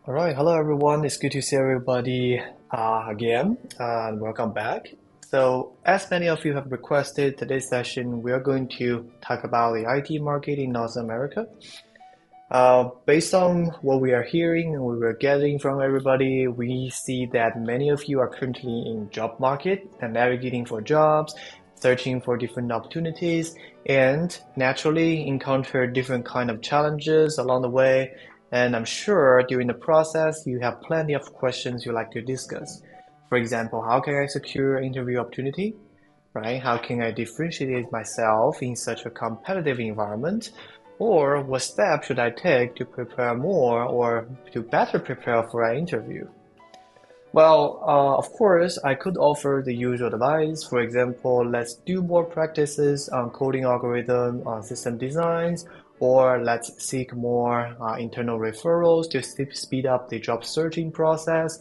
All right, hello everyone. It's good to see everybody again, and welcome back. So, as many of you have requested, today's session we are going to talk about the IT market in North America. Based on what we are hearing and what we're getting from everybody, we see that many of you are currently in job market and navigating for jobs, searching for different opportunities, and naturally encounter different kind of challenges along the way. And I'm sure during the process, you have plenty of questions you like to discuss. For example, how can I secure interview opportunity? Right? How can I differentiate myself in such a competitive environment? Or what steps should I take to prepare more or to better prepare for an interview? Well, of course, I could offer the usual advice. For example, let's do more practices on coding algorithm, on system designs, or let's seek more internal referrals to speed up the job searching process,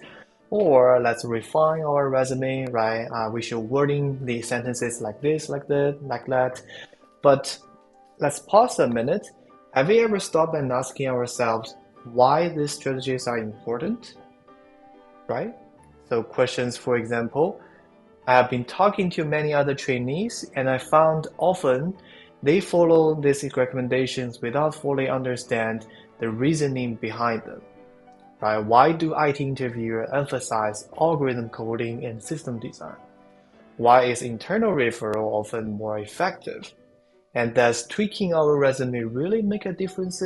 or let's refine our resume, right? We should wording the sentences like this, like that, like that. But let's pause a minute. Have we ever stopped and asking ourselves why these strategies are important, right? So questions, for example, I have been talking to many other trainees and I found often they follow these recommendations without fully understand the reasoning behind them. Right? Why do IT interviewers emphasize algorithm coding and system design? Why is internal referral often more effective? And does tweaking our resume really make a difference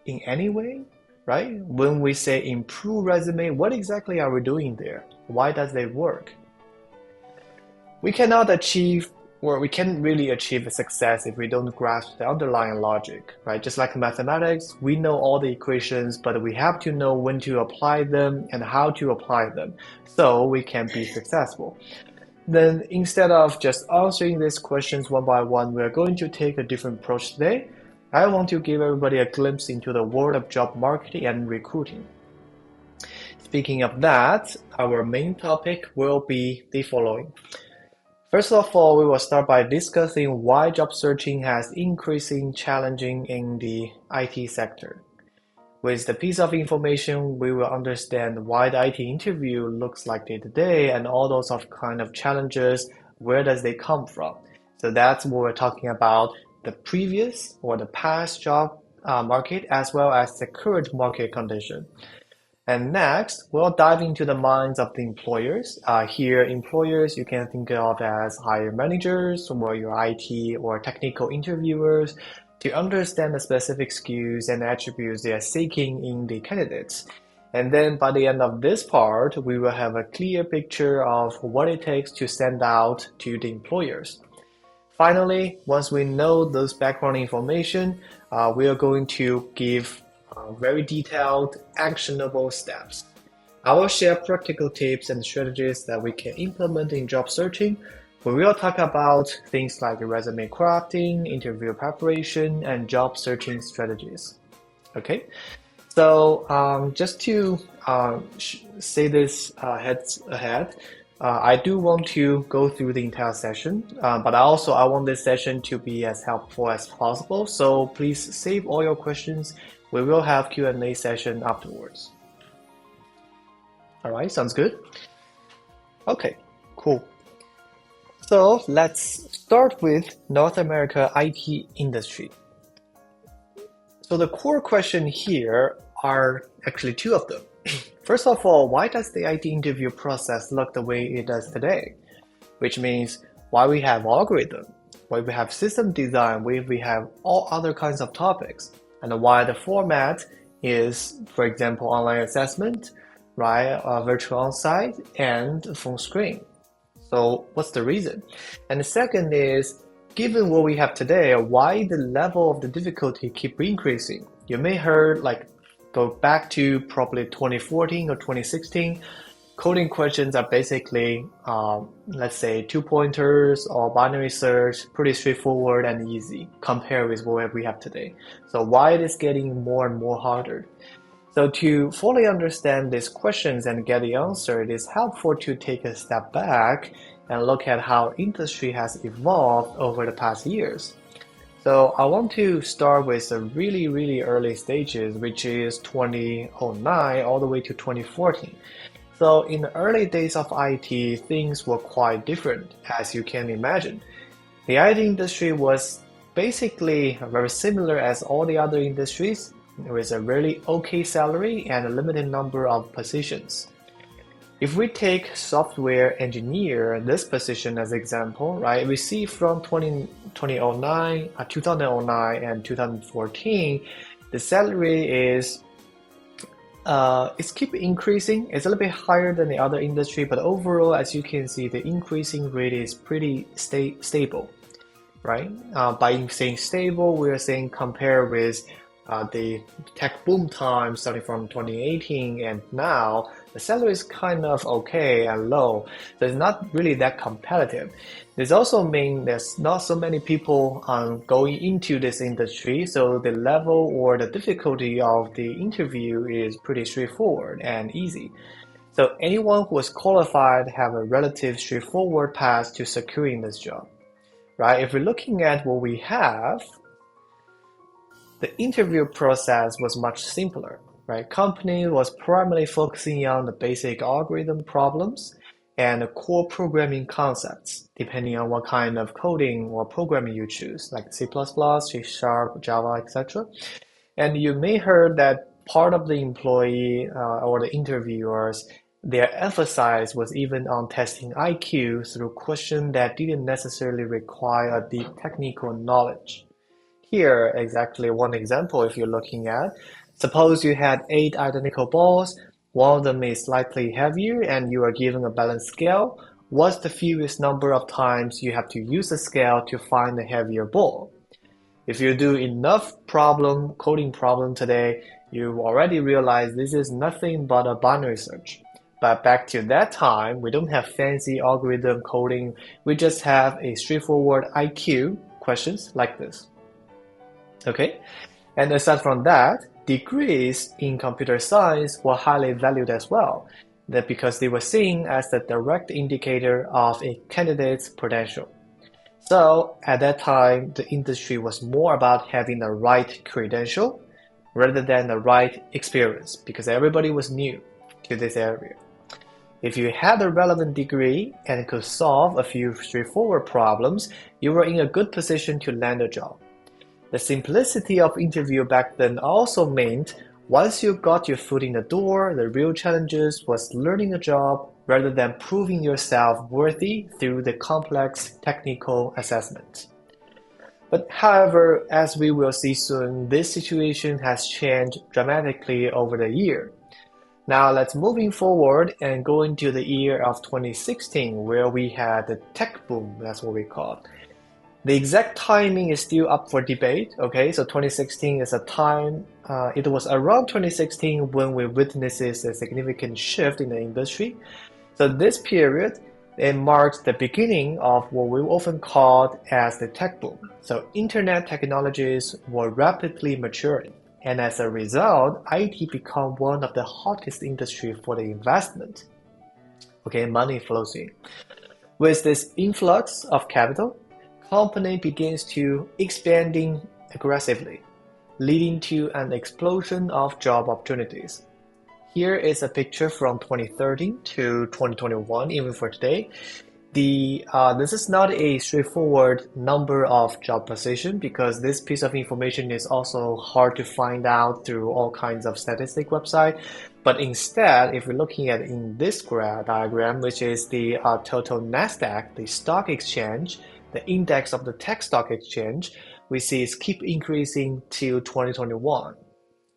in any way? Right? When we say improve resume, what exactly are we doing there? Why does it work? We cannot achieve or we can't really achieve success if we don't grasp the underlying logic, right? Just like mathematics, we know all the equations, but we have to know when to apply them and how to apply them so we can be successful. Then instead of just answering these questions one by one, we're going to take a different approach today. I want to give everybody a glimpse into the world of job marketing and recruiting. Speaking of that, our main topic will be the following. First of all, we will start by discussing why job searching has increasing challenging in the IT sector. With the piece of information, we will understand why the IT interview looks like day to day and all those of kind of challenges, where does they come from? So that's what we're talking about, the previous or the past job market as well as the current market condition. And next, we'll dive into the minds of the employers. Here, employers you can think of as hiring managers or your IT or technical interviewers to understand the specific skills and attributes they are seeking in the candidates. And then by the end of this part, we will have a clear picture of what it takes to send out to the employers. Finally, once we know those background information, we are going to give very detailed, actionable steps. I will share practical tips and strategies that we can implement in job searching. We will talk about things like resume crafting, interview preparation, and job searching strategies. Okay, so just to say this heads ahead, I do want to go through the entire session, but I want this session to be as helpful as possible. So please save all your questions. We will have Q&A session afterwards. All right, sounds good. Okay, cool. So let's start with North America IT industry. So the core question here are actually two of them. First of all, why does the IT interview process look the way it does today? Which means why we have algorithm, why we have system design, why we have all other kinds of topics, and why the format is, for example, online assessment, right, virtual on-site, and phone screen. So what's the reason? And the second is, given what we have today, why the level of the difficulty keep increasing? You may heard like go back to probably 2014 or 2016, coding questions are basically, let's say, two pointers or binary search, pretty straightforward and easy compared with what we have today. So why it is getting more and more harder? So to fully understand these questions and get the answer, it is helpful to take a step back and look at how industry has evolved over the past years. So I want to start with the really early stages, which is 2009 all the way to 2014. So in the early days of IT, things were quite different, as you can imagine. The IT industry was basically very similar as all the other industries, with a really okay salary and a limited number of positions. If we take software engineer, this position as example, right, we see from 2009 and 2014, the salary is it's keep increasing. It's a little bit higher than the other industry, but overall, as you can see, the increasing rate is pretty stable, right? By saying stable, we are saying compare with the tech boom time starting from 2018 and now the salary is kind of okay and low. So it's not really that competitive. This also means there's not so many people going into this industry, so the level or the difficulty of the interview is pretty straightforward and easy. So anyone who is qualified have a relative straightforward path to securing this job, right? If we're looking at what we have, the interview process was much simpler, right? Company was primarily focusing on the basic algorithm problems and the core programming concepts, depending on what kind of coding or programming you choose, like C++, C Sharp, Java, etc. And you may heard that part of the employee or the interviewers, their emphasis was even on testing IQ through questions that didn't necessarily require a deep technical knowledge. Here, exactly one example if you're looking at, suppose you had 8 identical balls, one of them is slightly heavier and you are given a balance scale. What's the fewest number of times you have to use the scale to find the heavier ball? If you do enough coding problem today, you already realize this is nothing but a binary search. But back to that time, we don't have fancy algorithm coding, we just have a straightforward IQ questions like this. Okay, and aside from that, degrees in computer science were highly valued as well, that because they were seen as the direct indicator of a candidate's potential. So at that time, the industry was more about having the right credential rather than the right experience because everybody was new to this area. If you had a relevant degree and could solve a few straightforward problems, you were in a good position to land a job. The simplicity of interview back then also meant once you got your foot in the door, the real challenges was learning a job rather than proving yourself worthy through the complex technical assessment. But however, as we will see soon, this situation has changed dramatically over the year. Now let's moving forward and go into the year of 2016 where we had the tech boom, that's what we call it. The exact timing is still up for debate, okay? So 2016 is a time, it was around 2016 when we witnessed a significant shift in the industry. So this period, it marks the beginning of what we often call as the tech boom. So internet technologies were rapidly maturing. And as a result, IT became one of the hottest industry for the investment. Okay, money flows in. With this influx of capital, company begins to expanding aggressively, leading to an explosion of job opportunities. Here is a picture from 2013 to 2021, even for today. This is not a straightforward number of job position because this piece of information is also hard to find out through all kinds of statistic website. But instead, if we're looking at in this diagram, which is the total NASDAQ, the stock exchange, the index of the tech stock exchange, we see it's keep increasing till 2021.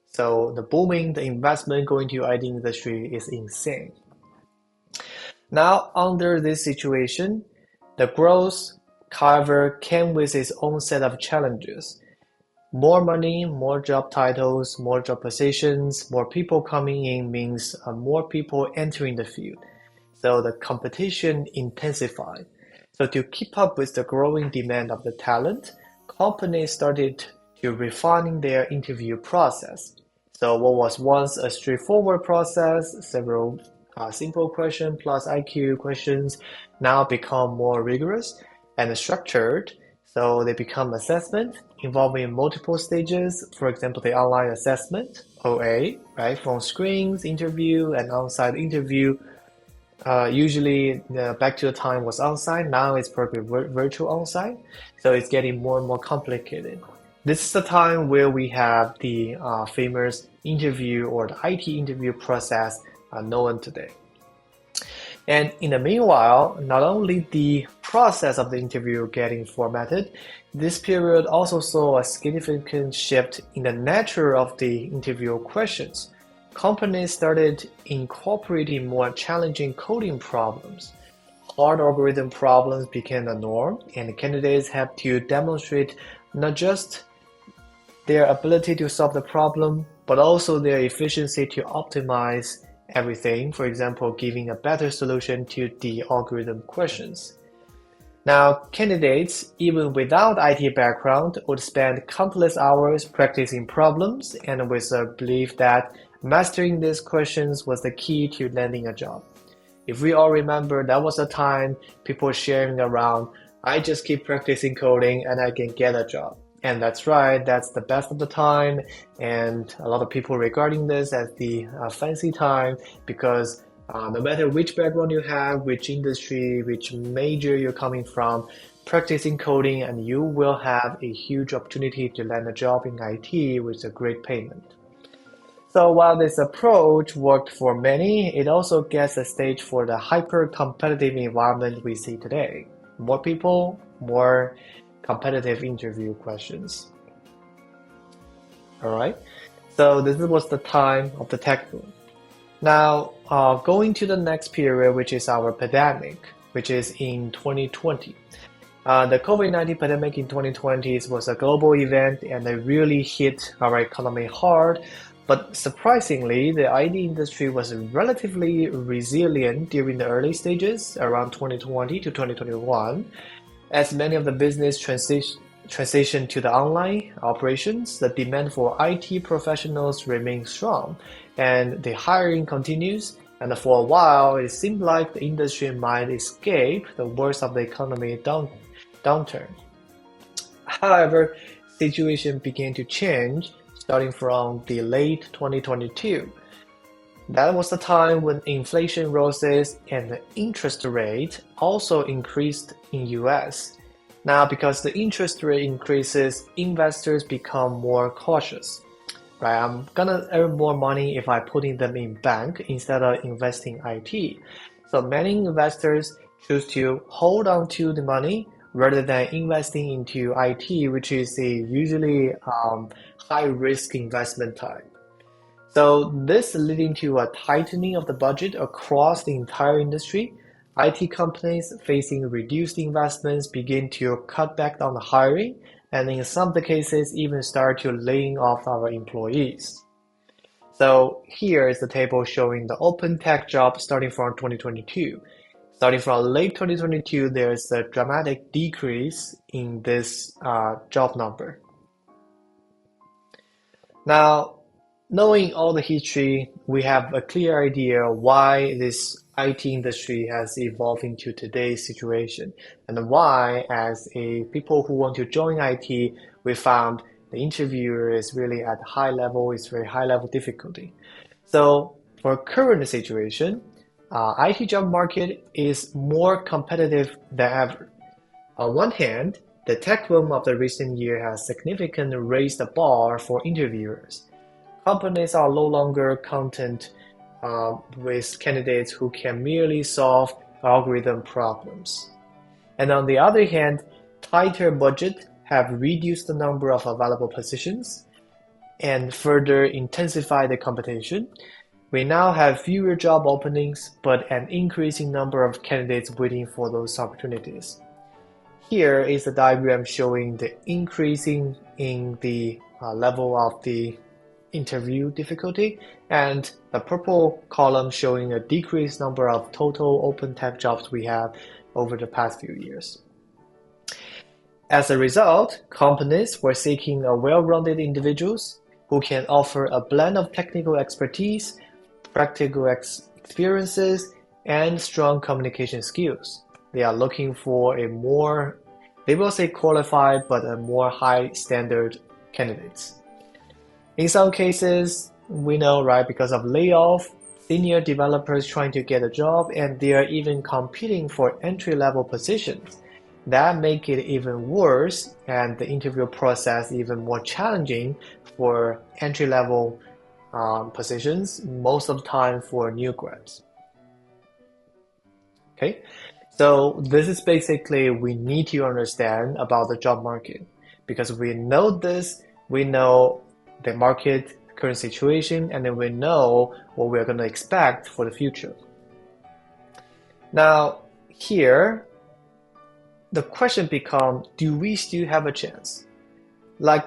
So the investment going to IT industry is insane. Now, under this situation, the growth, however, came with its own set of challenges. More money, more job titles, more job positions, more people coming in means more people entering the field. So the competition intensified. So to keep up with the growing demand of the talent, companies started to refine their interview process. So what was once a straightforward process, several simple questions plus IQ questions, now become more rigorous and structured. So they become assessment involving multiple stages. For example, the online assessment, OA, right? Phone screens, interview, and on-site interview. Usually, back to the time was on-site. Now it's probably virtual on-site. So it's getting more and more complicated. This is the time where we have the famous interview or the IT interview process known today. And in the meanwhile, not only the process of the interview getting formatted, this period also saw a significant shift in the nature of the interview questions. Companies started incorporating more challenging coding problems. Hard algorithm problems became the norm, and candidates had to demonstrate not just their ability to solve the problem, but also their efficiency to optimize everything, for example, giving a better solution to the algorithm questions. Now, candidates, even without IT background, would spend countless hours practicing problems and with a belief that mastering these questions was the key to landing a job. If we all remember, that was the time people sharing around, I just keep practicing coding and I can get a job. And that's right, that's the best of the time, and a lot of people regarding this as the fancy time because no matter which background you have, which industry, which major you're coming from, practicing coding and you will have a huge opportunity to land a job in IT with a great payment. So while this approach worked for many, it also gets a stage for the hyper-competitive environment we see today. More people, more competitive interview questions. All right, so this was the time of the tech boom. Now, going to the next period, which is our pandemic, which is in 2020. The COVID-19 pandemic in 2020 was a global event and it really hit our economy hard. But surprisingly, the IT industry was relatively resilient during the early stages, around 2020 to 2021. As many of the business transition to the online operations, the demand for IT professionals remains strong, and the hiring continues. And for a while, it seemed like the industry might escape the worst of the economy downturn. However, situation began to change starting from the late 2022. That was the time when inflation roses and the interest rate also increased in US. Now, because the interest rate increases, investors become more cautious. Right? I'm gonna earn more money if I putting them in bank instead of investing IT. So many investors choose to hold on to the money rather than investing into IT, which is a usually high risk investment type. So this leading to a tightening of the budget across the entire industry. IT companies facing reduced investments begin to cut back on the hiring, and in some of the cases even start to laying off our employees. So here is the table showing the open tech jobs starting from 2022. Starting from late 2022, there's a dramatic decrease in this job number. Now, knowing all the history, we have a clear idea why this IT industry has evolved into today's situation and why, as a people who want to join IT, we found the interviewer is really at high level, it's very high level difficulty. So for current situation, IT job market is more competitive than ever. On one hand, the tech boom of the recent year has significantly raised the bar for interviewers. Companies are no longer content with candidates who can merely solve algorithm problems. And on the other hand, tighter budget have reduced the number of available positions and further intensified the competition. We now have fewer job openings, but an increasing number of candidates waiting for those opportunities. Here is a diagram showing the increasing in the level of the interview difficulty, and the purple column showing a decreased number of total open tech jobs we have over the past few years. As a result, companies were seeking a well-rounded individuals who can offer a blend of technical expertise, practical experiences, and strong communication skills. They are looking for a more They will say qualified but a more high standard candidates. In some cases, we know, right, because of layoff, senior developers trying to get a job and they are even competing for entry-level positions. That make it even worse and the interview process even more challenging for entry-level positions, most of the time for new grads. Okay, so this is basically we need to understand about the job market because we know this, we know the market current situation, and then we know what we're going to expect for the future. Now, here, the question becomes, do we still have a chance? Like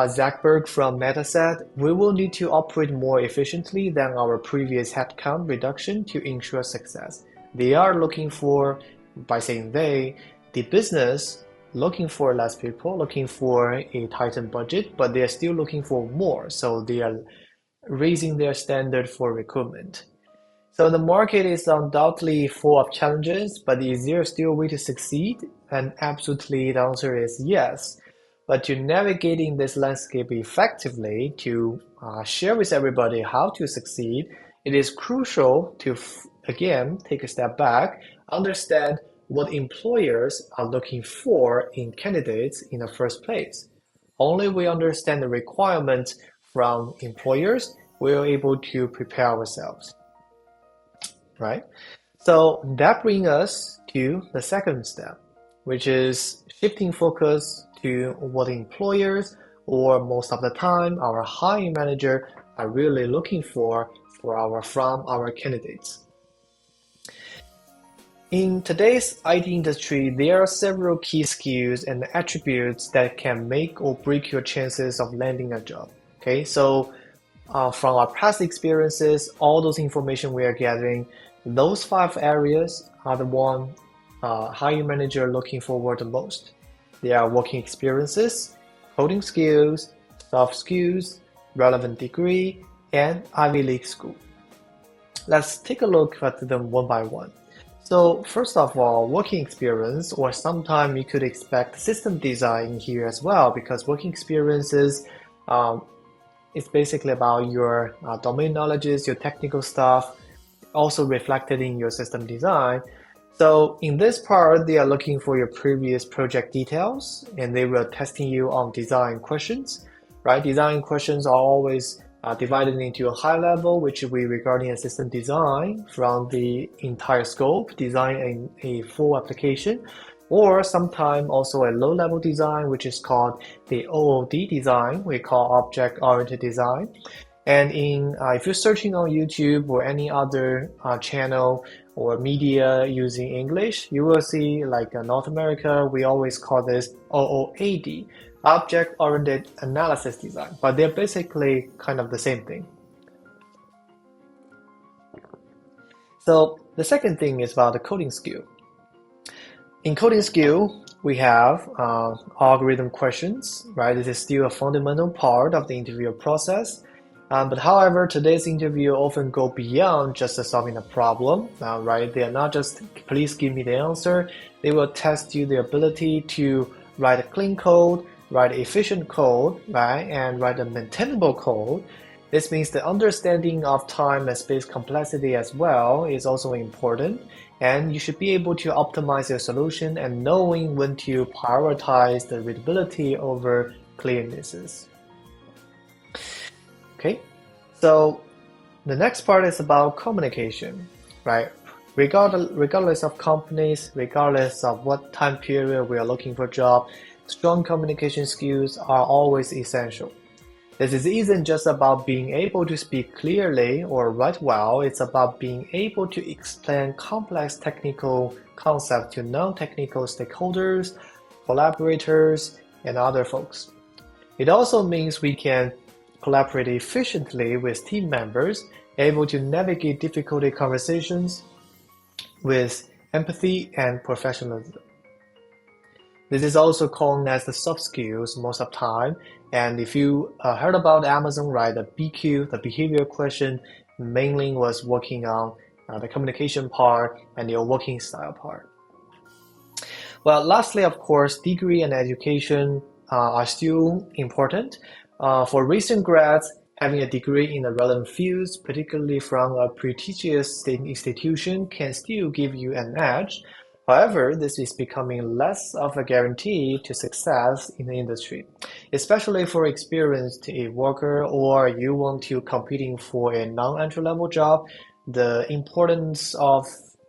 Zach Berg from Meta said, we will need to operate more efficiently than our previous headcount reduction to ensure success. They are looking for, by saying they, the business looking for less people, looking for a tightened budget, but they are still looking for more. So they are raising their standard for recruitment. So the market is undoubtedly full of challenges, but is there still a way to succeed? And absolutely, the answer is yes. But to navigating this landscape effectively, to share with everybody how to succeed, it is crucial to, again, take a step back, understand what employers are looking for in candidates in the first place. Only we understand the requirements from employers, we are able to prepare ourselves, right? So that brings us to the second step, which is shifting focus to what employers, or most of the time, our hiring manager are really looking for from our candidates. In today's IT industry, there are several key skills and attributes that can make or break your chances of landing a job. Okay, so from our past experiences, all those information we are gathering, those 5 areas are the one hiring manager looking forward the most. They are working experiences, coding skills, soft skills, relevant degree, and Ivy League school. Let's take a look at them one by one. So first of all, working experience, or sometimes you could expect system design here as well, because working experiences is basically about your domain knowledges, your technical stuff, also reflected in your system design. So in this part, they are looking for your previous project details, and they will testing you on design questions, right? Design questions are always divided into a high level, which we regarding as system design from the entire scope, design a full application, or sometimes also a low level design, which is called the OOD design, we call object-oriented design. And if you're searching on YouTube or any other channel or media using English, you will see like North America, we always call this OOAD, Object-Oriented Analysis Design, but they're basically kind of the same thing. So the second thing is about the coding skill. In coding skill, we have algorithm questions, right? This is still a fundamental part of the interview process. But however, today's interview often go beyond just solving a problem, right? They are not just, please give me the answer. They will test you the ability to write a clean code, write efficient code, right? And write a maintainable code. This means the understanding of time and space complexity as well is also important. And you should be able to optimize your solution and knowing when to prioritize the readability over clearnesses. Okay, so the next part is about communication, right? Regardless of companies, regardless of what time period we are looking for a job, strong communication skills are always essential. This isn't just about being able to speak clearly or write well, it's about being able to explain complex technical concepts to non-technical stakeholders, collaborators, and other folks. It also means we can collaborate efficiently with team members, able to navigate difficult conversations with empathy and professionalism. This is also called as the soft skills most of the time. And if you heard about Amazon, right, the BQ, the behavior question, mainly was working on the communication part and your working style part. Well, lastly, of course, degree and education are still important. For recent grads, having a degree in the relevant fields, particularly from a prestigious state institution, can still give you an edge. However, this is becoming less of a guarantee to success in the industry, especially for experienced worker or you want to competing for a non-entry level job. The importance of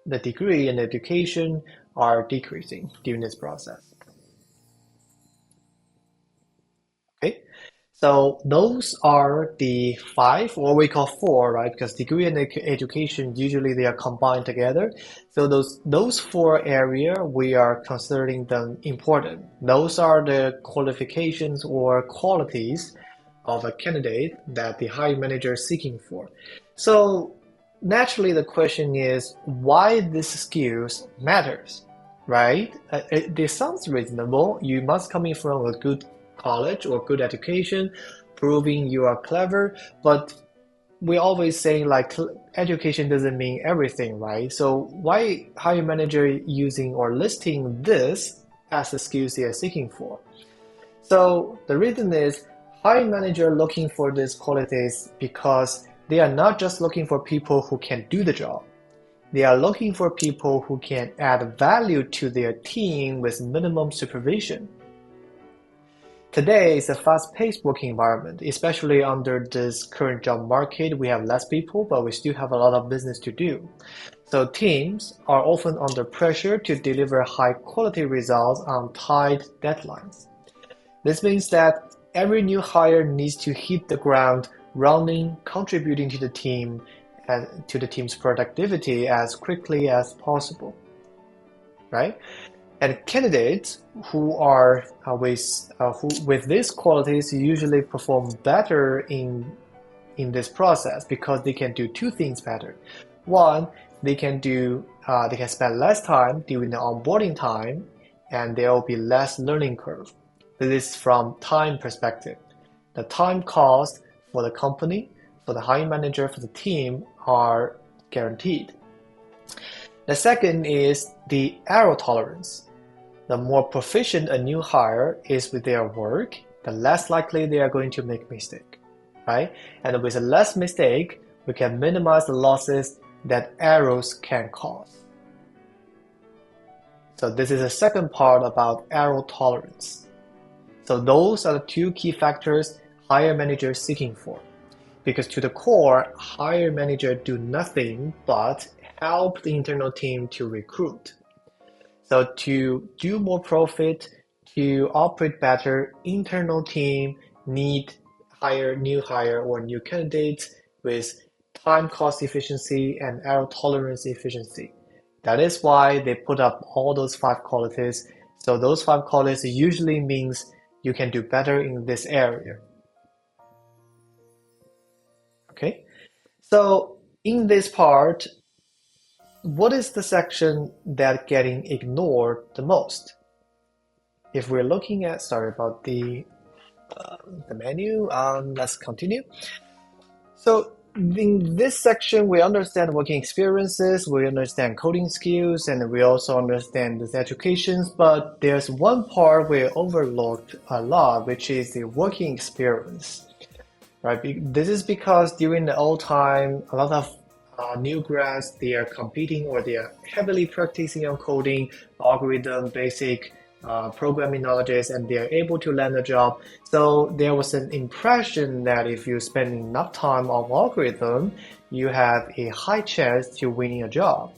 the degree and education are decreasing during this process. Okay, so those are the five, or we call four, right? Because degree and education usually they are combined together. So those four area we are considering them important. Those are the qualifications or qualities of a candidate that the hiring manager is seeking for. So naturally, the question is why these skills matters, right? This sounds reasonable. You must coming from a good college or good education, proving you are clever. But we always say like education doesn't mean everything, right? So why hiring manager using or listing this as the skills they are seeking for? So the reason is hiring manager looking for these qualities because they are not just looking for people who can do the job. They are looking for people who can add value to their team with minimum supervision. Today is a fast-paced working environment, especially under this current job market. We have less people, but we still have a lot of business to do. So teams are often under pressure to deliver high-quality results on tight deadlines. This means that every new hire needs to hit the ground running, contributing to the team and to the team's productivity as quickly as possible, right? And candidates who are with these qualities usually perform better in this process because they can do two things better. One, they can spend less time during the onboarding time, and there will be less learning curve. This is from time perspective. The time cost for the company, for the hiring manager, for the team are guaranteed. The second is the error tolerance. The more proficient a new hire is with their work, the less likely they are going to make mistake, right? And with less mistake, we can minimize the losses that errors can cause. So this is the second part about error tolerance. So those are the two key factors hire manager is seeking for. Because to the core, hire manager do nothing but help the internal team to recruit. So to do more profit, to operate better, internal team need new hire or new candidates with time cost efficiency and error tolerance efficiency. That is why they put up all those five qualities. So those five qualities usually means you can do better in this area. Okay, so in this part, what is the section that getting ignored the most? If we're looking at, sorry about the menu, let's continue. So in this section, we understand working experiences, we understand coding skills, and we also understand this educations, but there's one part we overlooked a lot, which is the working experience, right? This is because during the old time, a lot of new grads, they are competing or they are heavily practicing on coding, algorithm, basic programming knowledges, and they are able to land a job. So there was an impression that if you spend enough time on algorithm, you have a high chance to winning a job.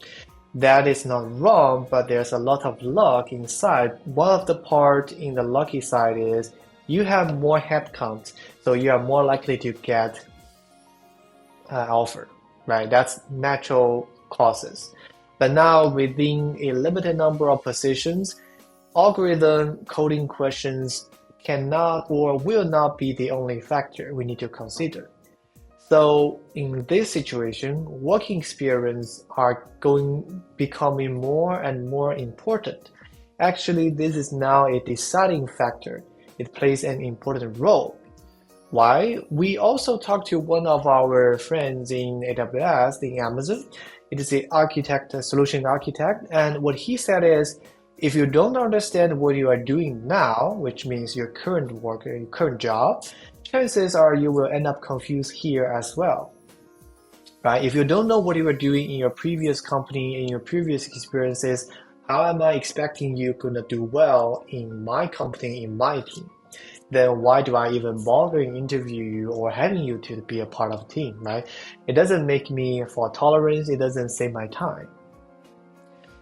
That is not wrong, but there's a lot of luck inside. One of the part in the lucky side is you have more headcount, so you are more likely to get offer. Right, that's natural causes. But now within a limited number of positions, algorithm coding questions cannot or will not be the only factor we need to consider. So in this situation, working experience are becoming more and more important. Actually, this is now a deciding factor. It plays an important role. Why? We also talked to one of our friends in AWS, in Amazon. It is a solution architect, and what he said is, If you don't understand what you are doing now, which means your current work, your current job, chances are you will end up confused here as well, right? If you don't know what you were doing in your previous company, in your previous experiences, how am I expecting you gonna do well in my company, in my team? Then why do I even bother interview you or having you to be a part of the team, right? It doesn't make me fault tolerance, it doesn't save my time.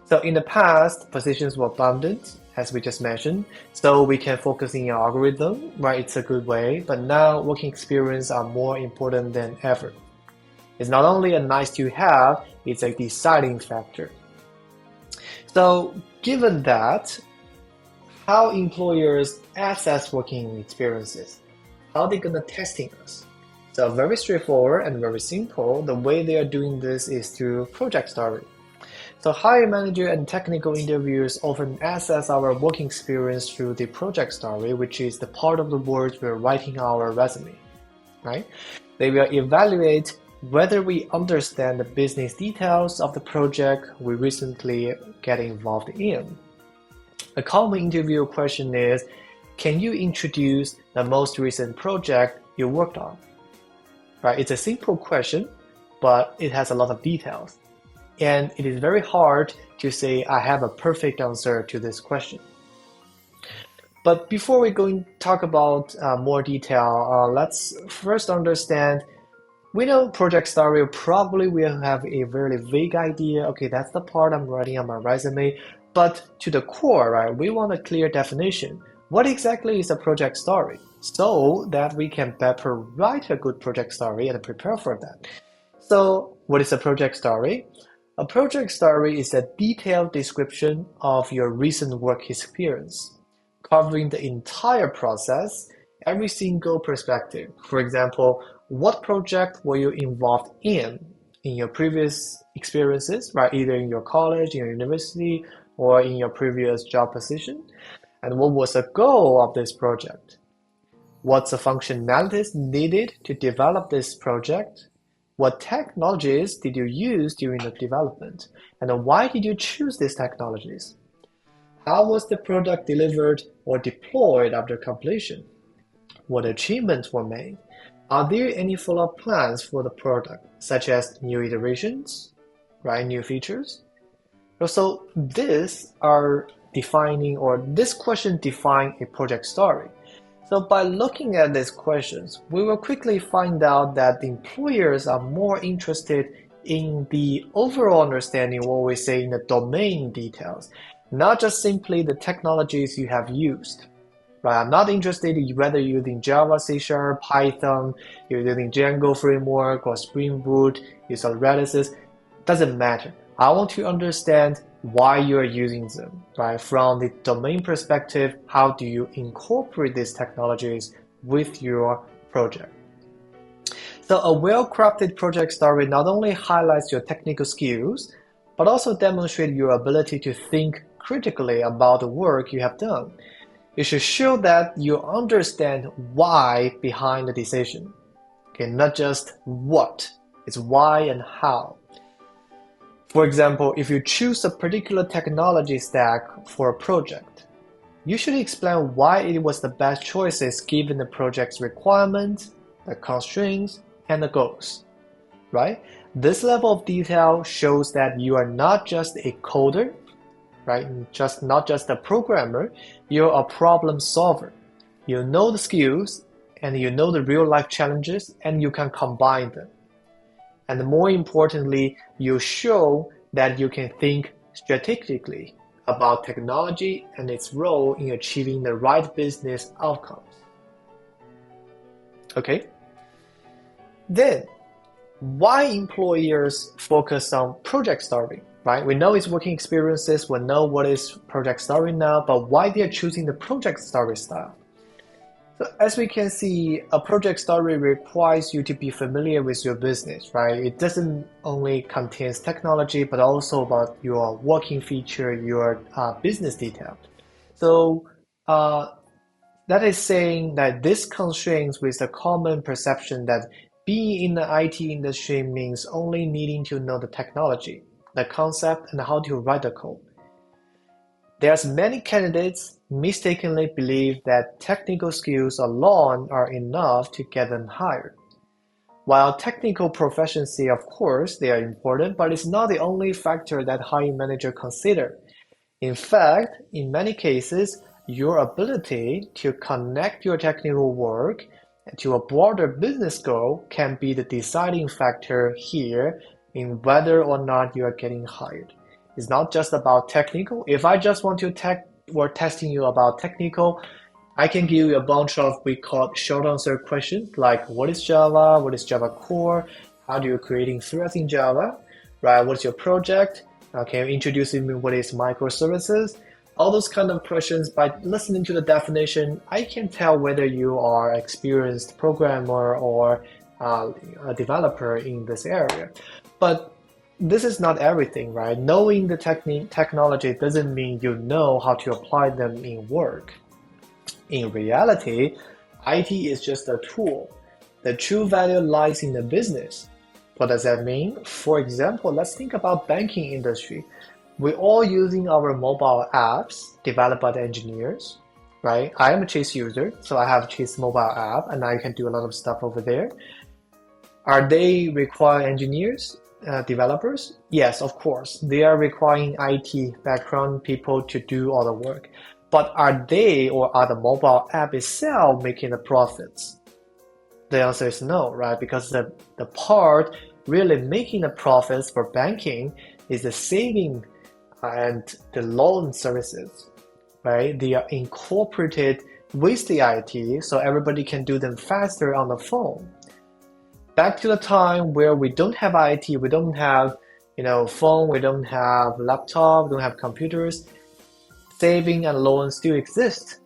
So in the past, positions were abundant, as we just mentioned, so we can focus in our algorithm, right? It's a good way, but now working experience are more important than ever. It's not only a nice to have, it's a deciding factor. So given that, how employers assess working experiences? How are they gonna testing us? So very straightforward and very simple. The way they are doing this is through project story. So hiring manager and technical interviewers often assess our working experience through the project story, which is the part of the words we're writing our resume, right? They will evaluate whether we understand the business details of the project we recently get involved in. A common interview question is, can you introduce the most recent project you worked on? Right? It's a simple question, but it has a lot of details. And it is very hard to say I have a perfect answer to this question. But before we go and talk about more detail, let's first understand. We know project story probably will have a very vague idea. Okay, that's the part I'm writing on my resume. But to the core, right, we want a clear definition. What exactly is a project story? So that we can better write a good project story and prepare for that. So what is a project story? A project story is a detailed description of your recent work experience, covering the entire process, every single perspective. For example, what project were you involved in your previous experiences, right? Either in your college, in your university, or in your previous job position? And what was the goal of this project? What's the functionalities needed to develop this project? What technologies did you use during the development? And why did you choose these technologies? How was the product delivered or deployed after completion? What achievements were made? Are there any follow-up plans for the product, such as new iterations, right? New features? So these are defining, or this question define a project story. So by looking at these questions, we will quickly find out that the employers are more interested in the overall understanding, what we say in the domain details, not just simply the technologies you have used. Right? I'm not interested in whether you're using Java, C#, Python, you're using Django framework or Spring Boot, you use Redis. Doesn't matter. I want to understand why you are using them, right? From the domain perspective, how do you incorporate these technologies with your project? So a well-crafted project story not only highlights your technical skills, but also demonstrates your ability to think critically about the work you have done. It should show that you understand why behind the decision. Okay, not just what, it's why and how. For example, if you choose a particular technology stack for a project, you should explain why it was the best choices given the project's requirements, the constraints, and the goals, right? This level of detail shows that you are not just a coder, right? Not just a programmer, you're a problem solver. You know the skills and you know the real life challenges and you can combine them. And more importantly, you show that you can think strategically about technology and its role in achieving the right business outcomes. Okay? Then, why employers focus on project story, right? We know it's working experiences, we know what is project story now, but why they're choosing the project story style? So as we can see, a project story requires you to be familiar with your business, right? It doesn't only contains technology, but also about your working feature, your business detail. So that is saying that this constrains with the common perception that being in the IT industry means only needing to know the technology, the concept, and how to write the code. There's many candidates mistakenly believe that technical skills alone are enough to get them hired. While technical proficiency, of course, they are important, but it's not the only factor that hiring manager consider. In fact, in many cases, your ability to connect your technical work to a broader business goal can be the deciding factor here in whether or not you are getting hired. It's not just about technical. If I just want to testing you about technical, I can give you a bunch of we call short answer questions like what is Java, what is Java core, how do you creating threads in Java, right? What's your project? Can you introduce me what is microservices? All those kind of questions. By listening to the definition, I can tell whether you are an experienced programmer or a developer in this area. But this is not everything, right? Knowing the technology doesn't mean you know how to apply them in work. In reality, IT is just a tool. The true value lies in the business. What does that mean? For example, let's think about banking industry. We're all using our mobile apps developed by the engineers, right? I am a Chase user, so I have Chase mobile app and I can do a lot of stuff over there. Are they require engineers, developers? Yes, of course. They are requiring IT background people to do all the work. But are they or are the mobile app itself making the profits? The answer is no, right? Because the part really making the profits for banking is the saving and the loan services, right? They are incorporated with the IT so everybody can do them faster on the phone. Back to the time where we don't have IT, we don't have phone, we don't have laptop, we don't have computers, saving and loans still exist,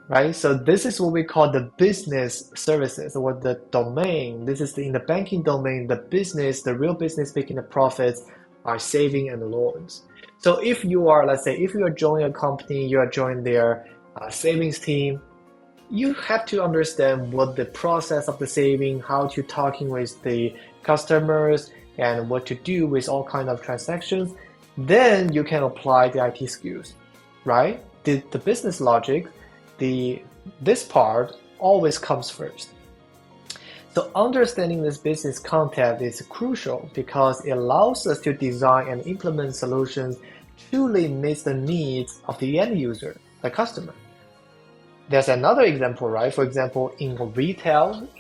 right? So this is what we call the business services or the domain. This is in the banking domain, the business, the real business making the profits are saving and loans. So if you are, let's say, if you are joining a company, you are joining their savings team, you have to understand what the process of the saving, how to talking with the customers, and what to do with all kind of transactions. Then you can apply the IT skills, right? The business logic, this part always comes first. So understanding this business concept is crucial because it allows us to design and implement solutions truly meets the needs of the end user, the customer. There's another example, right? For example, in retail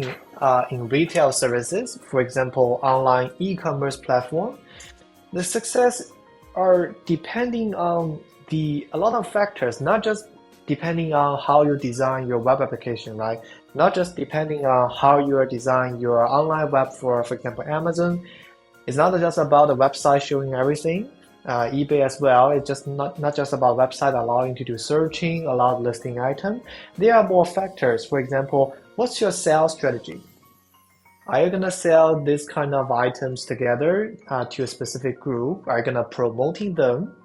services, for example, online e-commerce platform, the success are depending on a lot of factors, not just depending on how you design your web application, right? Not just depending on how you are designing your online web for example, Amazon. It's not just about the website showing everything. eBay as well, it's just not just about website allowing to do searching, allow listing item. There are more factors. For example, what's your sales strategy? Are you gonna sell this kind of items together to a specific group? Are you gonna promoting them?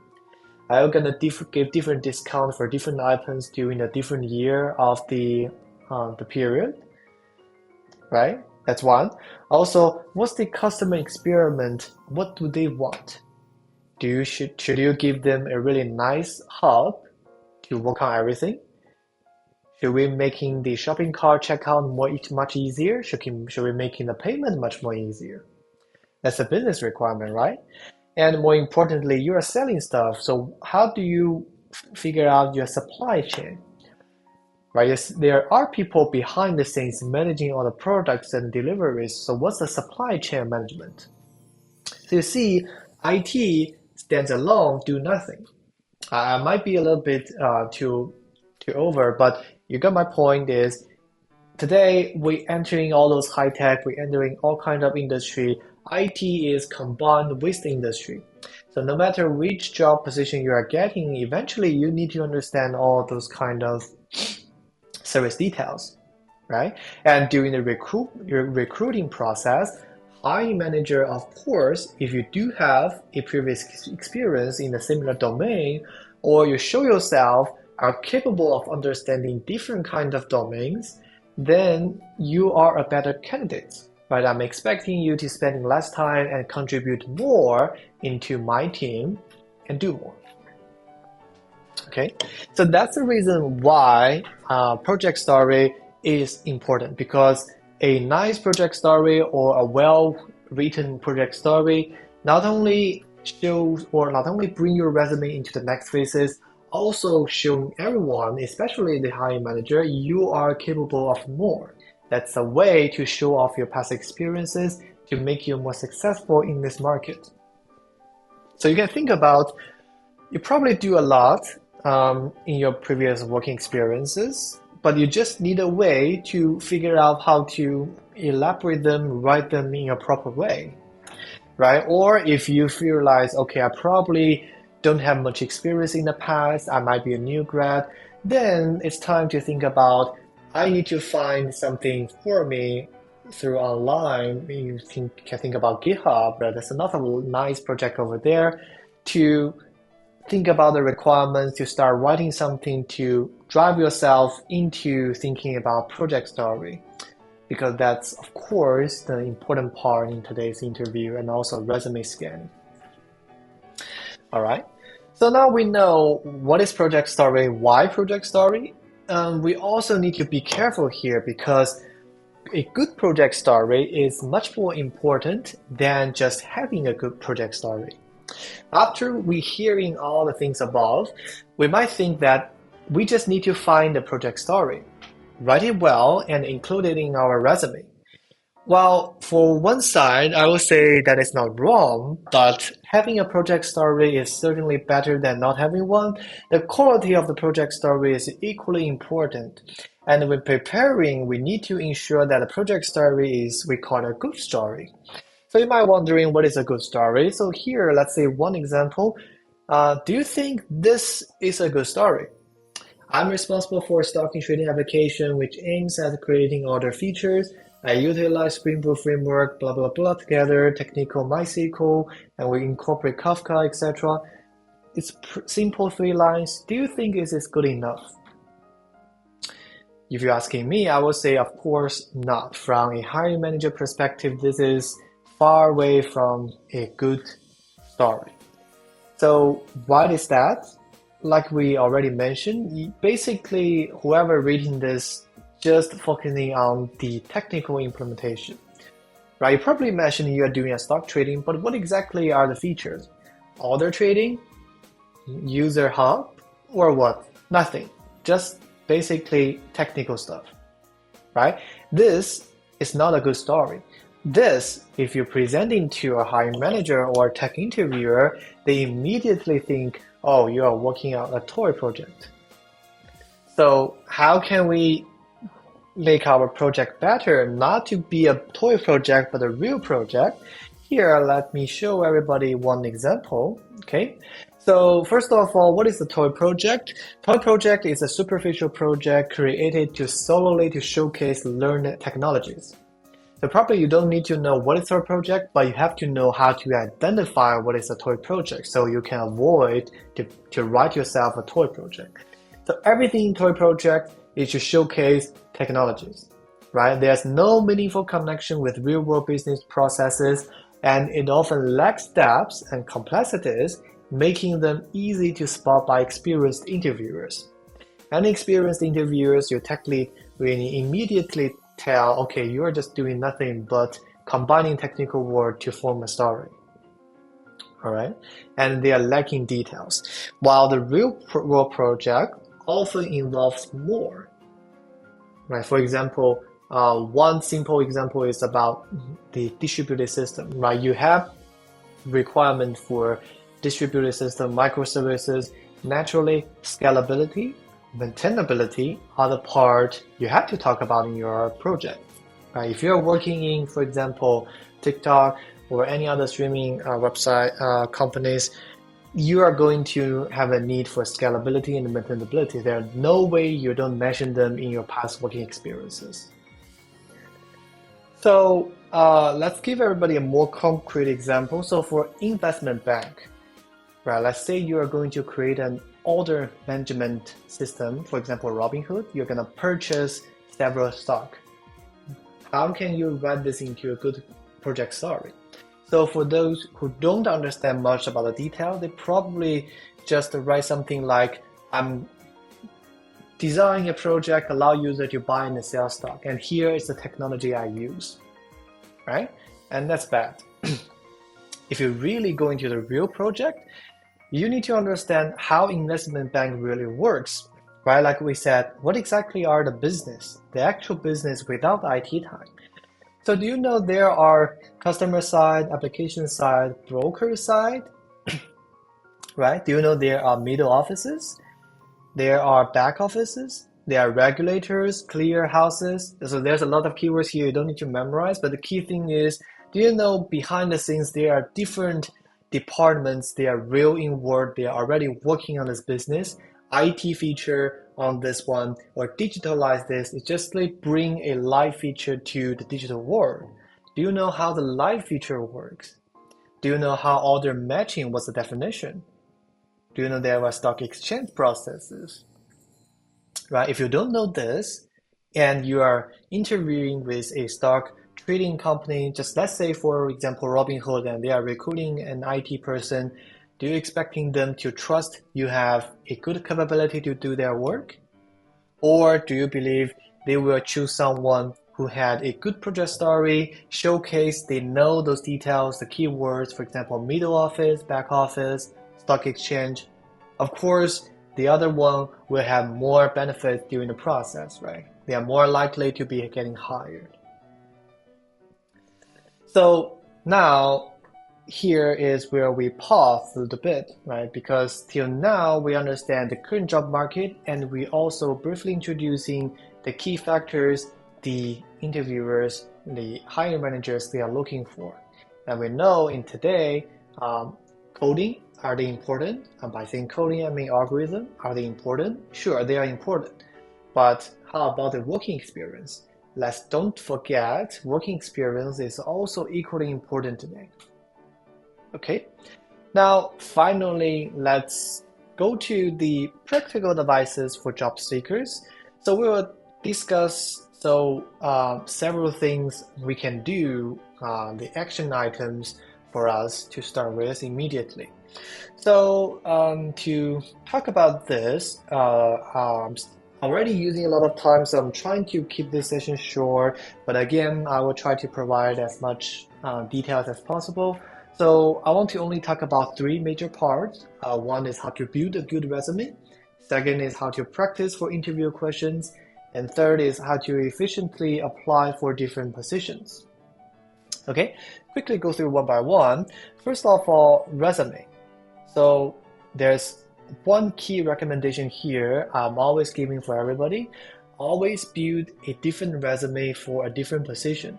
Are you gonna give different discount for different items during a different year of the period? Right? That's one. Also, what's the customer experiment? What do they want? Should you give them a really nice hub to work on everything? Should we making the shopping cart checkout much easier? Should we making the payment much more easier? That's a business requirement, right? And more importantly, you are selling stuff. So how do you figure out your supply chain? Right? Yes, there are people behind the scenes managing all the products and deliveries. So what's the supply chain management? So you see, IT stands alone, do nothing. I might be a little bit too over, but you got my point. Is today we entering all those high tech, we entering all kind of industry. IT is combined with the industry. So no matter which job position you are getting, eventually you need to understand all those kind of service details, right? And during the recruiting process, hiring manager, of course, if you do have a previous experience in a similar domain, or you show yourself are capable of understanding different kind of domains, then you are a better candidate, right? I'm expecting you to spend less time and contribute more into my team and do more. Okay, so that's the reason why project story is important, because a nice project story or a well-written project story not only shows or not only bring your resume into the next phases, also showing everyone, especially the hiring manager, you are capable of more. That's a way to show off your past experiences to make you more successful in this market. So you can think about, you probably do a lot in your previous working experiences, but you just need a way to figure out how to elaborate them, write them in a proper way, right? Or if you realize, okay, I probably don't have much experience in the past, I might be a new grad, then it's time to think about, I need to find something for me through online. You can think about GitHub, right? There's another nice project over there to think about the requirements, to start writing something to drive yourself into thinking about project story, because that's of course the important part in today's interview and also resume scanning. All right, so now we know what is project story, why project story. We also need to be careful here, because a good project story is much more important than just having a good project story. After we hearing all the things above, we might think that we just need to find the project story, write it well, and include it in our resume. Well, for one side, I would say that it's not wrong, but having a project story is certainly better than not having one. The quality of the project story is equally important. And when preparing, we need to ensure that the project story is, we call it a good story. So you might be wondering, what is a good story? So here, let's say one example. Do you think this is a good story? I'm responsible for a stock trading application which aims at creating order features. I utilize Spring Boot framework, blah, blah, blah, together, technical MySQL, and we incorporate Kafka, etc. It's simple 3 lines. Do you think this is good enough? If you're asking me, I would say, of course not. From a hiring manager perspective, this is far away from a good story. So why is that? Like we already mentioned, basically whoever reading this just focusing on the technical implementation, right? You probably mentioned you are doing a stock trading, but what exactly are the features? Order trading, user hub, or what? Nothing, just basically technical stuff, right? This is not a good story. This, if you're presenting to a hiring manager or a tech interviewer, they immediately think, oh, you are working on a toy project. So how can we make our project better, not to be a toy project, but a real project? Here, let me show everybody one example, okay? So first of all, what is a toy project? Toy project is a superficial project created solely to showcase learned technologies. So probably you don't need to know what is a toy project, but you have to know how to identify what is a toy project so you can avoid to write yourself a toy project. So everything in toy project is to showcase technologies, right? There's no meaningful connection with real-world business processes, and it often lacks depths and complexities, making them easy to spot by experienced interviewers. And experienced interviewers, your tech lead will immediately tell, okay, you are just doing nothing but combining technical words to form a story. All right, and they are lacking details. While the real world project often involves more. Right? For example, one simple example is about the distributed system. Right? You have requirement for distributed system, microservices. Naturally, scalability, maintainability are the part you have to talk about in your project. Right? If you're working in, for example, TikTok or any other streaming website companies, you are going to have a need for scalability and maintainability. There's no way you don't mention them in your past working experiences. So let's give everybody a more concrete example. So for investment bank, right? Let's say you are going to create an order management system. For example, Robinhood, you're going to purchase several stock. How can you write this into a good project story? So for those who don't understand much about the detail, they probably just write something like, I'm designing a project, allow user to buy and sell stock, and here is the technology I use, right? And that's bad. If you really go into the real project, you need to understand how investment bank really works, right? Like we said, what exactly are the business, the actual business without IT time? So do you know there are customer side, application side, broker side, right? Do you know there are middle offices? There are back offices? There are regulators, clear houses. So there's a lot of keywords here you don't need to memorize, but the key thing is, do you know behind the scenes there are different departments, they are real in work, they are already working on this business, IT feature on this one, or digitalize this, it's just like bring a live feature to the digital world. Do you know how the live feature works? Do you know how order matching was the definition? Do you know there are stock exchange processes? Right? If you don't know this, and you are interviewing with a stock trading company, just let's say for example Robinhood, and they are recruiting an IT person, do you expecting them to trust you have a good capability to do their work? Or do you believe they will choose someone who had a good project story, showcase, they know those details, the keywords, for example, middle office, back office, stock exchange? Of course, the other one will have more benefits during the process, right? They are more likely to be getting hired. So now, here is where we pause a little bit, right? Because till now we understand the current job market, and we also briefly introducing the key factors the interviewers, the hiring managers, they are looking for. And we know in today, coding, are they important? And by saying coding, I mean algorithm. Are they important? Sure, they are important. But how about the working experience? Let's don't forget, working experience is also equally important today. Okay, now finally, let's go to the practical devices for job seekers. So we will discuss several things we can do, the action items for us to start with immediately. So to talk about this, I'm already using a lot of time, so I'm trying to keep this session short. But again, I will try to provide as much details as possible. So I want to only talk about three major parts. One is how to build a good resume. Second is how to practice for interview questions. And third is how to efficiently apply for different positions. Okay, quickly go through one by one. First of all, resume. So there's one key recommendation here I'm always giving for everybody. Always build a different resume for a different position.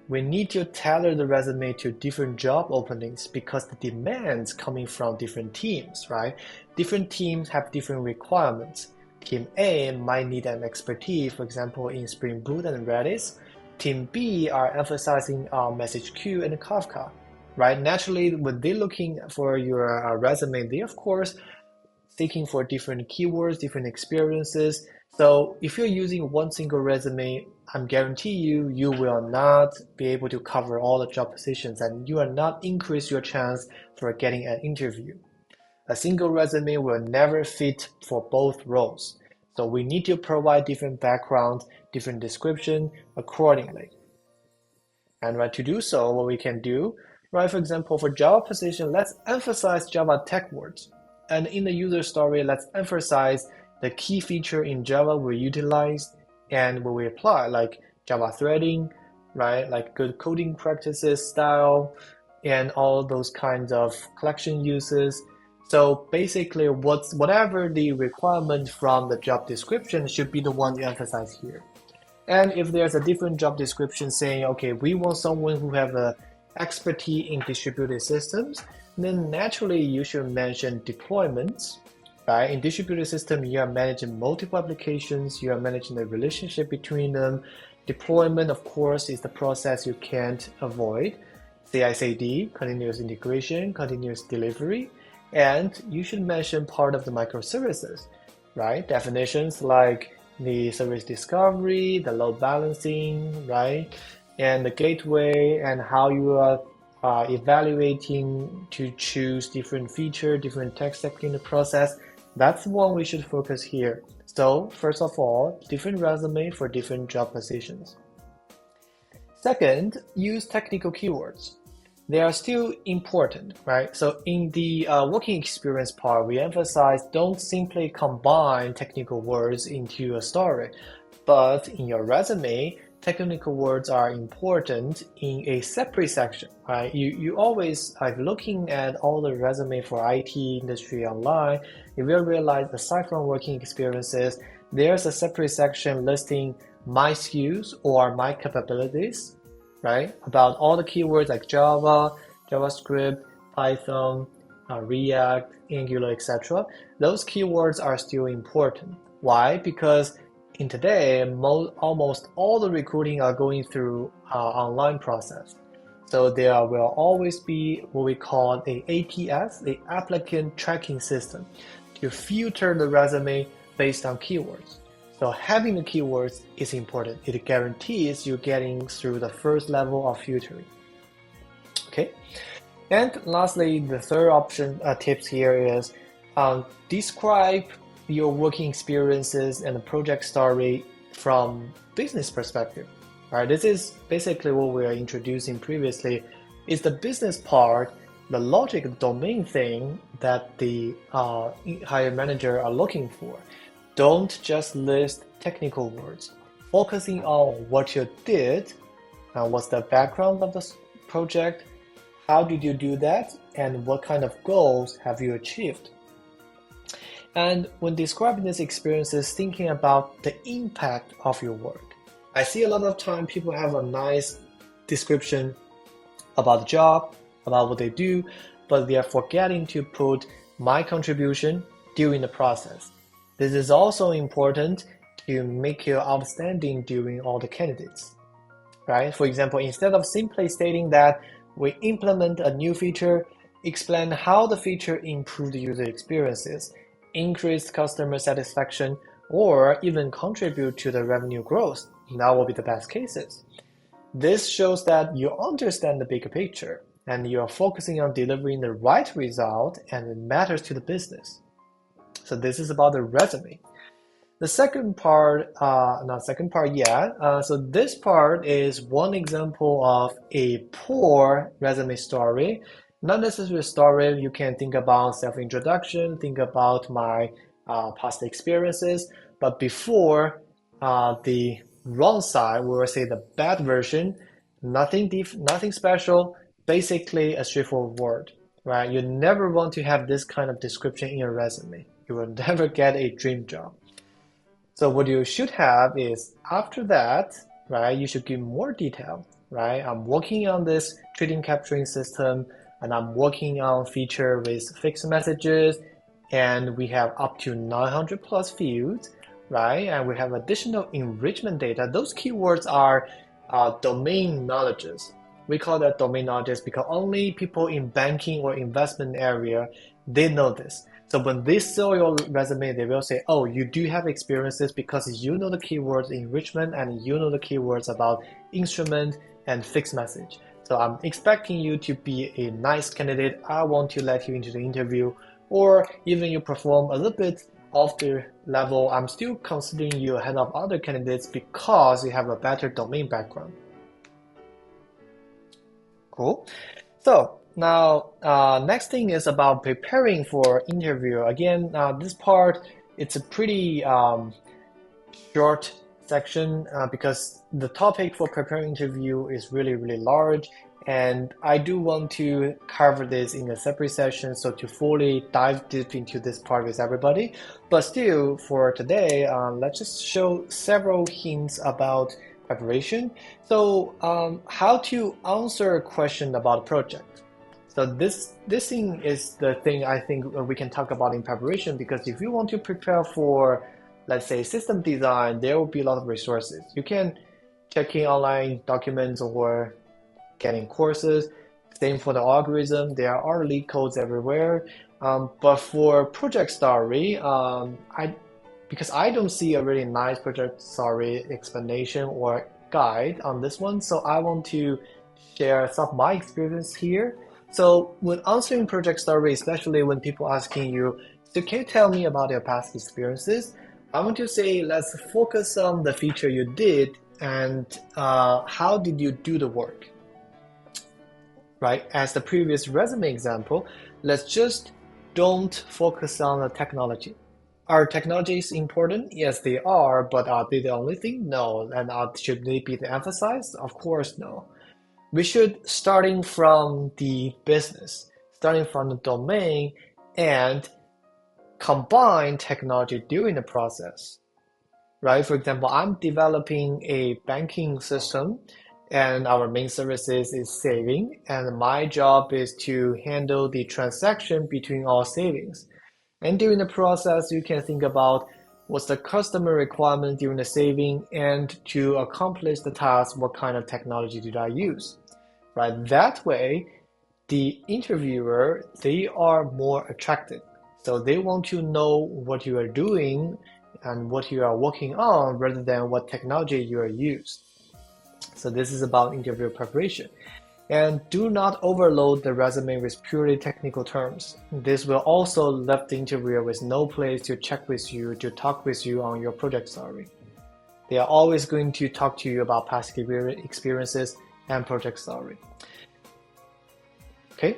We need to tailor the resume to different job openings because the demands coming from different teams, right? Different teams have different requirements. Team A might need an expertise, for example, in Spring Boot and Redis. Team B are emphasizing message queue and Kafka, right? Naturally, when they're looking for your resume, they of course seeking for different keywords, different experiences. So if you're using one single resume, I'm guarantee you will not be able to cover all the job positions, and you will not increase your chance for getting an interview. A single resume will never fit for both roles. So we need to provide different background, different description accordingly. And right, to do so, what we can do, right, for example, for Java position, let's emphasize Java tech words. And in the user story, let's emphasize the key feature in Java we utilize and what we apply, like Java threading, right? Like good coding practices, style, and all those kinds of collection uses. So basically, whatever the requirement from the job description should be the one you emphasize here. And if there's a different job description saying, okay, we want someone who have a expertise in distributed systems, then naturally you should mention deployments. Right? In distributed system, you are managing multiple applications, you are managing the relationship between them. Deployment, of course, is the process you can't avoid. CI/CD, continuous integration, continuous delivery, and you should mention part of the microservices, right? Definitions like the service discovery, the load balancing, right? And the gateway, and how you are evaluating to choose different feature, different tech stack in the process. That's what we should focus here. So first of all, different resume for different job positions. Second, use technical keywords. They are still important, right? So in the working experience part, we emphasize don't simply combine technical words into a story, but in your resume, technical words are important in a separate section, right? You always like looking at all the resume for IT industry online, you will realize aside from working experiences, there's a separate section listing my skills or my capabilities, right? About all the keywords like Java, JavaScript, Python, React, Angular, etc. Those keywords are still important. Why? Because in today, almost all the recruiting are going through online process. So there will always be what we call a ATS, the applicant tracking system, to filter the resume based on keywords. So having the keywords is important. It guarantees you getting through the first level of filtering. Okay. And lastly, the third option tips here is describe your working experiences and the project story from business perspective. Right? This is basically what we are introducing previously. Is the business part, the logic domain thing that the hiring manager are looking for. Don't just list technical words. Focusing on what you did, what's the background of the project, how did you do that, and what kind of goals have you achieved? And when describing these experiences, thinking about the impact of your work. I see a lot of time people have a nice description about the job, about what they do, but they are forgetting to put my contribution during the process. This is also important to make you outstanding during all the candidates, right? For example, instead of simply stating that we implement a new feature, explain how the feature improved user experiences, increased customer satisfaction, or even contribute to the revenue growth. That will be the best cases. This shows that you understand the bigger picture and you are focusing on delivering the right result and it matters to the business. So this is about the resume. The second part, so this part is one example of a poor resume story. Not necessarily a story, you can think about self-introduction, think about my past experiences, but before the wrong side, we will say the bad version, nothing special, basically a straightforward word, right? You never want to have this kind of description in your resume. You will never get a dream job. So what you should have is after that, right, you should give more detail, right? I'm working on this trading capturing system and I'm working on feature with fixed messages and we have up to 900 plus fields, right? And we have additional enrichment data. Those keywords are domain knowledges. We call that domain knowledges because only people in banking or investment area, they know this. So when they saw your resume, they will say, oh, you do have experiences because you know the keywords enrichment and you know the keywords about instrument and fixed message. So I'm expecting you to be a nice candidate. I want to let you into the interview, or even you perform a little bit off the level. I'm still considering you ahead of other candidates because you have a better domain background. Cool. So now, next thing is about preparing for interview. Again, this part, it's a pretty short section because the topic for preparing interview is really, really large. And I do want to cover this in a separate session, so to fully dive deep into this part with everybody. But still, for today, let's just show several hints about preparation. So how to answer a question about a project. So this thing is the thing I think we can talk about in preparation, because if you want to prepare for, let's say, system design, there will be a lot of resources. You can check in online documents or getting courses. Same for the algorithm. There are leak codes everywhere. But for project story, because I don't see a really nice project story explanation or guide on this one, so I want to share some of my experience here. So when answering project story, especially when people asking you, So can you tell me about your past experiences? I want to say let's focus on the feature you did and how did you do the work, right? As the previous resume example, let's just don't focus on the technology. Are technologies important? Yes, they are, but are they the only thing? No. And should they be the emphasized? Of course, no. We should starting from the business, starting from the domain, and combine technology during the process, right? For example, I'm developing a banking system and our main services is saving, and my job is to handle the transaction between all savings. And during the process, you can think about what's the customer requirement during the saving, and to accomplish the task, what kind of technology did I use, right? That way, the interviewer, they are more attracted. So they want to know what you are doing and what you are working on rather than what technology you are used. So this is about interview preparation. And do not overload the resume with purely technical terms. This will also leave the interviewer with no place to check with you, to talk with you on your project story. They are always going to talk to you about past experiences and project story. Okay?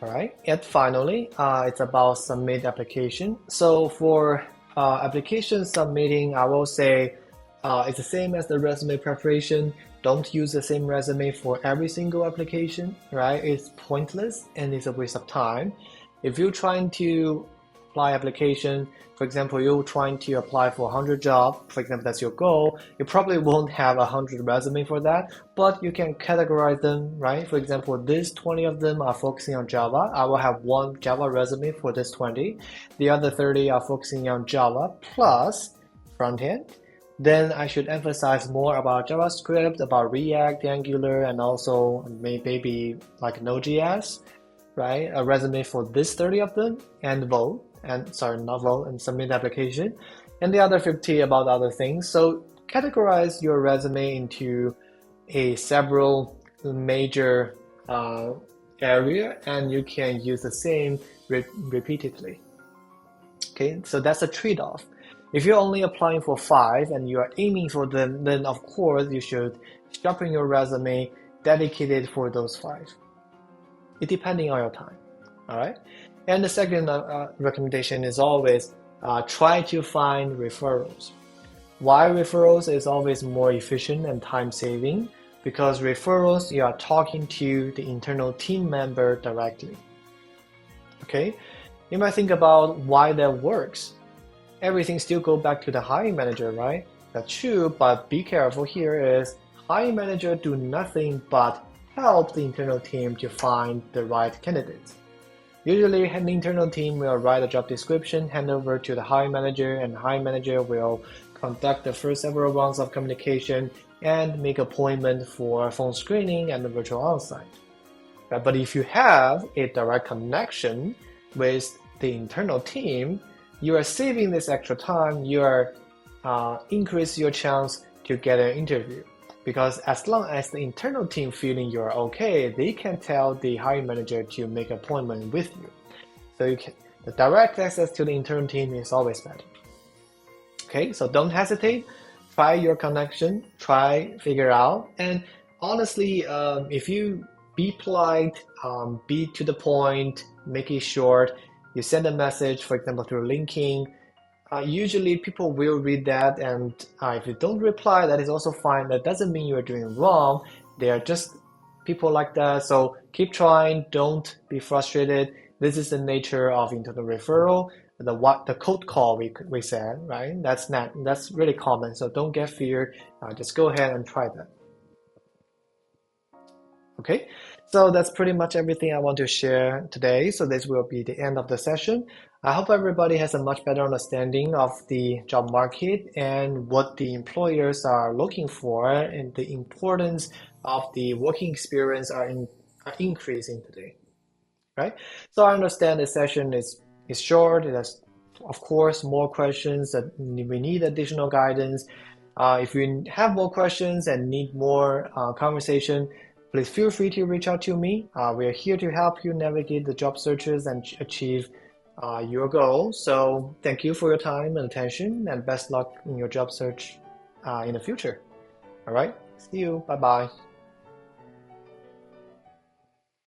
All right, and finally, it's about submit application. So for application submitting, I will say it's the same as the resume preparation. Don't use the same resume for every single application, right? It's pointless and it's a waste of time. If you're trying to apply application, for example, you're trying to apply for 100 jobs, for example, that's your goal, you probably won't have 100 resume for that, but you can categorize them, right? For example, these 20 of them are focusing on Java. I will have one Java resume for this 20. The other 30 are focusing on Java plus front end. Then I should emphasize more about JavaScript, about React, Angular, and also maybe like Node.js, right? A resume for this 30 of them and vote, and sorry, not vote, and submit the application, and the other 50 about other things. So categorize your resume into a several major area, and you can use the same repeatedly. Okay, so that's a trade-off. If you're only applying for 5 and you are aiming for them, then of course you should sharpen your resume dedicated for those 5. It depending on your time. All right. And the second recommendation is always try to find referrals. Why referrals is always more efficient and time saving? Because referrals, you are talking to the internal team member directly. Okay. You might think about why that works. Everything still go back to the hiring manager, right? That's true, but be careful here is hiring manager do nothing but help the internal team to find the right candidates. Usually, an internal team will write a job description, hand over to the hiring manager, and the hiring manager will conduct the first several rounds of communication and make appointment for phone screening and the virtual onsite. But if you have a direct connection with the internal team, you are saving this extra time, you are increase your chance to get an interview. Because as long as the internal team feeling you're okay, they can tell the hiring manager to make an appointment with you. So the direct access to the internal team is always better. Okay, so don't hesitate, try your connection, figure out. And honestly, if you be polite, be to the point, make it short, you send a message, for example, through LinkedIn, usually people will read that, and if you don't reply, that is also fine. That doesn't mean you are doing wrong. They are just people like that. So keep trying, don't be frustrated. This is the nature of internal referral. The cold call we said, right? That's really common. So don't get feared. Just go ahead and try that. Okay, so that's pretty much everything I want to share today. So this will be the end of the session. I hope everybody has a much better understanding of the job market and what the employers are looking for, and the importance of the working experience are increasing today, right? So I understand the session is short. It has, of course, more questions that we need additional guidance. If you have more questions and need more conversation, please feel free to reach out to me. We are here to help you navigate the job searches and achieve your goals. So thank you for your time and attention, and best luck in your job search in the future. All right, see you. Bye bye.